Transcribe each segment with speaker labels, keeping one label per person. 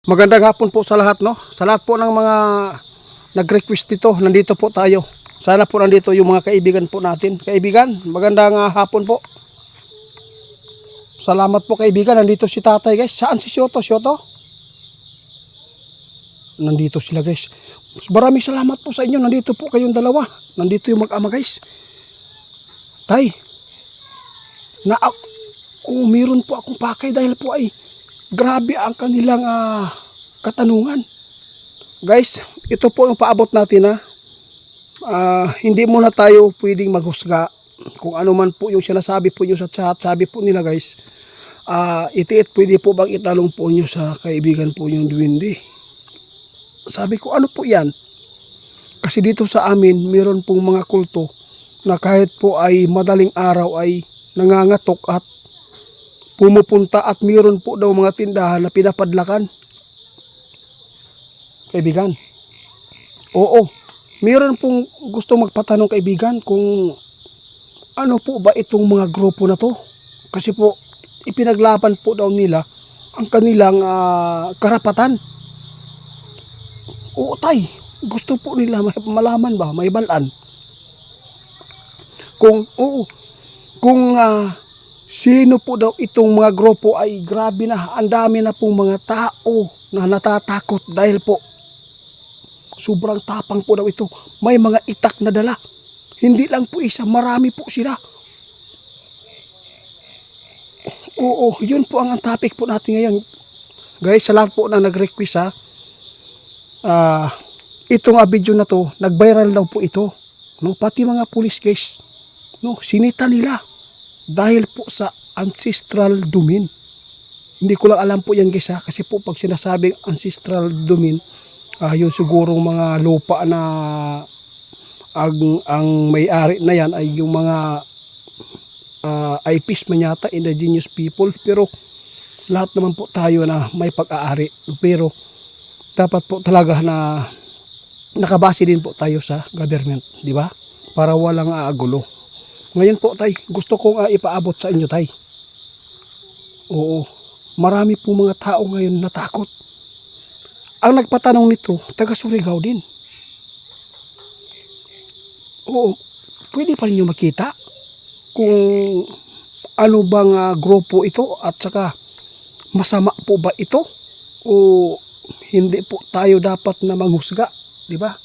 Speaker 1: Magandang hapon po sa lahat, no? Sa lahat po ng mga nag-request dito, nandito po tayo. Sana po nandito yung mga kaibigan po natin. Kaibigan, magandang hapon po. Salamat po kaibigan, nandito si tatay guys. Saan si Shoto? Shoto? Nandito sila guys. Maraming salamat po sa inyo, nandito po kayong dalawa. Nandito yung mag-ama guys. Tay, meron po akong pakay dahil po ay grabe ang kanilang katanungan. Guys, ito po yung paabot natin hindi muna tayo pwedeng maghusga. Kung ano man po yung sinasabi po nyo sa chat, sabi po nila guys, itiit pwede po bang italong po nyo sa kaibigan po yung duwende. Sabi ko, ano po yan? Kasi dito sa amin, meron pong mga kulto na kahit po ay madaling araw ay nangangatok at pumupunta at mayroon po daw mga tindahan na pinapadlakan. Kaibigan. Oo. Mayroon pong gusto magpatanong kaibigan kung ano po ba itong mga grupo na to. Kasi po ipinaglaban po daw nila ang kanilang karapatan. Oo tay. Gusto po nila malaman ba, may balaan. Kung sino po daw itong mga grupo ay grabe na, ang dami na pong mga tao na natatakot dahil po sobrang tapang po daw ito. May mga itak na dala. Hindi lang po isa, marami po sila. Oo, yun po ang topic po natin ngayon. Guys, sa lahat po na nag-request itong video na to, nag-viral daw po ito. No? Pati mga police guys, no? Sinita nila. Dahil po sa ancestral domain. Hindi ko lang alam po yan guys kasi po pag sinasabing ancestral domain, yun sigurong mga lupa na ang may-ari na yan ay yung mga IPs man yata, indigenous people. Pero lahat naman po tayo na may pag-aari. Pero dapat po talaga na nakabase din po tayo sa government, di ba? Para walang gulo. Ngayon po tay, gusto kong ipaabot sa inyo tay. Oo, marami po mga tao ngayon natakot. Ang nagpatanong nito, taga Surigao din. Oo, pwede pa rin nyo makita kung ano bang grupo ito at saka masama po ba ito o hindi po tayo dapat na manghusga, di ba?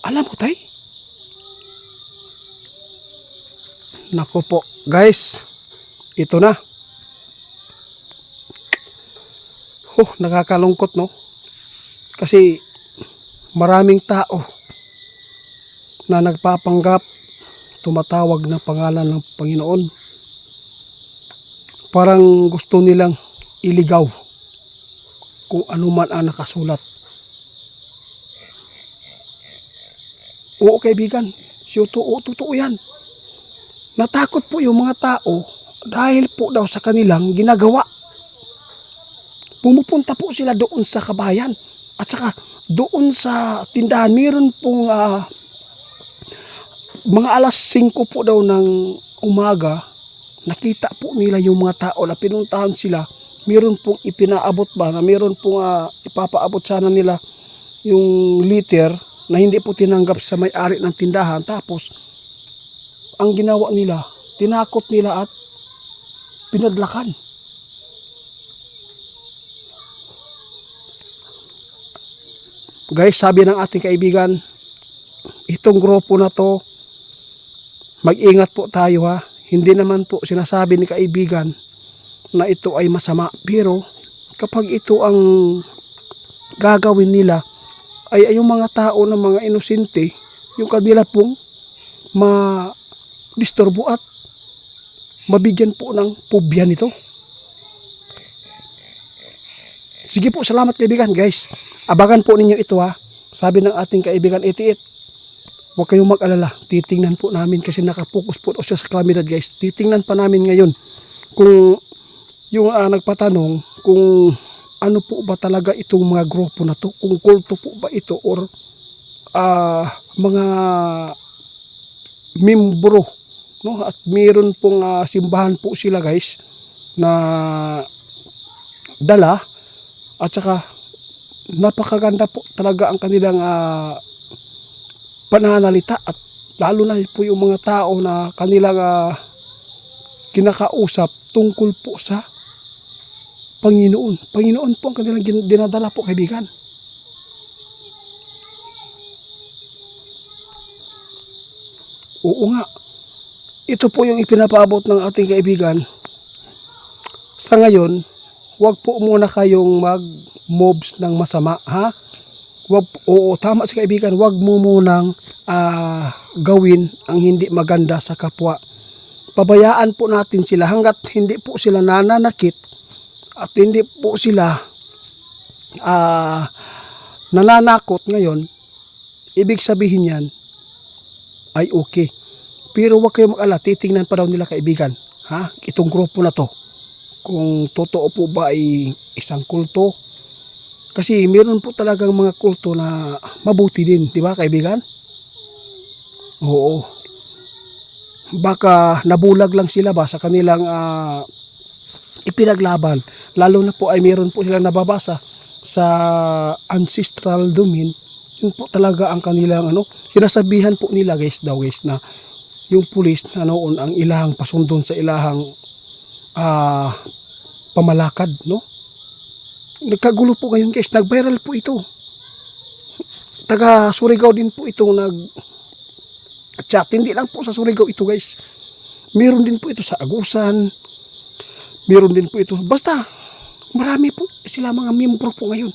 Speaker 1: Alam mo tay? Nako po guys, ito na. Nakakalungkot no? Kasi maraming tao na nagpapanggap, tumatawag ng pangalan ng Panginoon. Parang gusto nilang iligaw kung ano man ang nakasulat. Oo kaibigan, totoo yan. Natakot po yung mga tao dahil po daw sa kanilang ginagawa. Pumupunta po sila doon sa kabayan at saka doon sa tindahan. Meron pong mga alas 5 po daw ng umaga, nakita po nila yung mga tao na pinuntahan sila. Meron pong ipinaabot ba na meron pong ipapaabot sana nila yung liter na hindi po tinanggap sa may-ari ng tindahan. Tapos, ang ginawa nila, tinakot nila at pinadlakan. Guys, sabi ng ating kaibigan, itong grupo na to, mag-ingat po tayo ha. Hindi naman po sinasabi ni kaibigan na ito ay masama. Pero, kapag ito ang gagawin nila, ay yung mga tao na mga inosente, yung kanila pong ma-disturbo at mabigyan po ng pobya nito. Sige po, salamat kaibigan guys. Abangan po ninyo ito ha. Sabi ng ating kaibigan itiit, huwag kayong mag-alala. Titingnan po namin kasi nakapokus po siya sa kalamidad guys. Titingnan pa namin ngayon kung yung nagpatanong kung ano po ba talaga itong mga grupo na to, kung kulto po ba ito or mga membro no? At mayroon pong simbahan po sila guys na dala, at saka napakaganda po talaga ang kanilang pananalita, at lalo na po yung mga tao na kanilang kinakausap tungkol po sa Panginoon. Panginoon po ang kanilang dinadala po, kaibigan. Oo nga. Ito po yung ipinapaabot ng ating kaibigan. Sa ngayon, wag po muna kayong mag-moves ng masama, ha? Oo, tama si kaibigan, wag mo munang gawin ang hindi maganda sa kapwa. Pabayaan po natin sila hanggat hindi po sila nananakit at hindi po sila nananakot ngayon. Ibig sabihin yan ay okay. Pero wag kayong mag-alala, titingnan pa daw nila, kaibigan, ha? Itong grupo na to, kung totoo po ba ay isang kulto. Kasi meron po talagang mga kulto na mabuti din, di ba, kaibigan? Oo. Baka nabulag lang sila ba sa kanilang ipinaglaban. Lalo na po ay meron po silang nababasa sa ancestral domain. Yun po talaga ang kanilang sinasabihan po nila guys na yung pulis na noon ang ilahang pasundon sa ilahang pamalakad, no? Nagkagulo po ngayon guys, nag-viral po ito. Taga Surigao din po itong nag-chat. Hindi lang po sa Surigao ito guys. Meron din po ito sa Agusan. Meron din po ito. Basta, marami po sila mga miyembro po ngayon.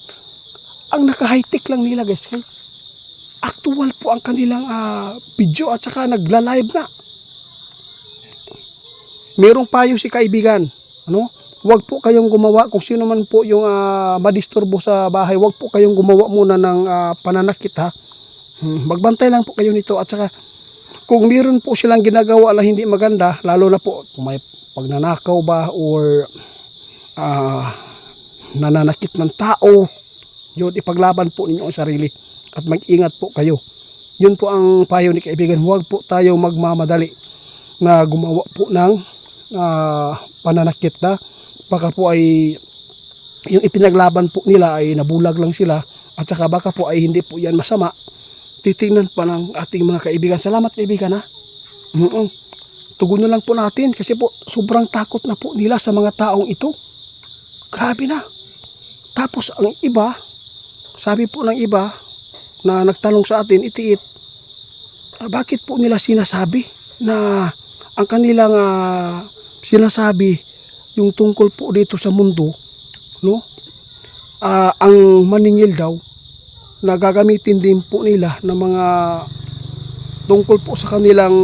Speaker 1: Ang naka-high-tech lang nila guys. Kaya actual po ang kanilang video at saka nagla-live na. Merong payo si kaibigan. Huwag po kayong gumawa, kung sino man po yung madisturbo sa bahay, huwag po kayong gumawa muna ng pananakit, ha. Magbantay lang po kayo nito, at saka kung meron po silang ginagawa na hindi maganda, lalo na po kung may pagnanakaw ba or nananakit ng tao, yun, ipaglaban po ninyo ang sarili at mag-ingat po kayo. Yun po ang payo ni kaibigan. Huwag po tayo magmamadali na gumawa po ng pananakit na baka po ay yung ipinaglaban po nila ay nabulag lang sila, at saka baka po ay hindi po yan masama. Titingnan pa ng ating mga kaibigan. Salamat kaibigan, ha. Tugon na lang po natin kasi po sobrang takot na po nila sa mga taong ito. Grabe na. Tapos ang iba, sabi po ng iba na nagtanong sa atin, itiit, bakit po nila sinasabi na ang kanilang sinasabi yung tungkol po dito sa mundo, no? Ang maningil daw na gagamitin din po nila ng mga tungkol po sa kanilang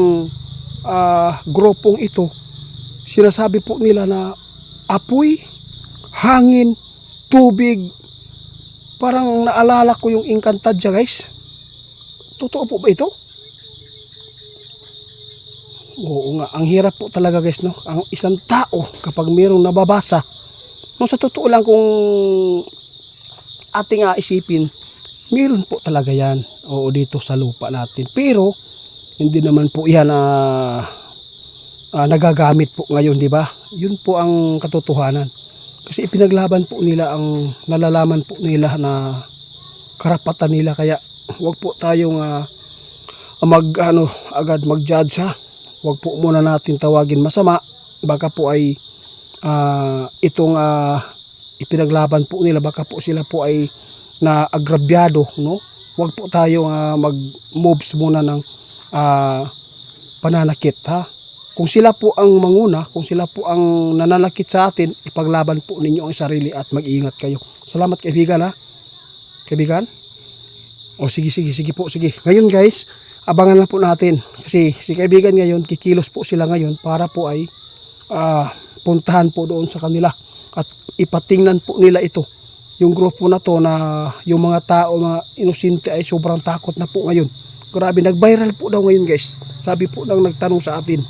Speaker 1: grupong ito. Sinasabi po nila na apoy, hangin, tubig. Parang naalala ko yung Encantadia guys. Totoo po ba ito? Oo nga, ang hirap po talaga guys, no? Ang isang tao kapag mayroong nababasa, no, sa totoo lang kung ating isipin, meron po talaga yan, oo, dito sa lupa natin. Pero hindi naman po yan nagagamit po ngayon, di ba? Yun po ang katotohanan. Kasi ipinaglaban po nila ang nalalaman po nila na karapatan nila. Kaya wag po tayong agad mag-judge, ha. Huwag po muna natin tawagin masama. Baka po ay itong ipinaglaban po nila, baka po sila po ay naagrabyado, no? Huwag po tayo mag-moves muna ng pananakit, ha? Kung sila po ang manguna, kung sila po ang nananakit sa atin, ipaglaban po ninyo ang sarili at mag-iingat kayo. Salamat kaibigan, ha? Kaibigan? O sige po, sige. Ngayon guys, abangan lang po natin kasi si kaibigan ngayon, kikilos po sila ngayon para po ay puntahan po doon sa kanila at ipatingnan po nila ito, yung grupo na to, na yung mga tao, mga inosente ay sobrang takot na po ngayon. Grabe, nag-viral po daw ngayon guys, sabi po nang nagtanong sa atin.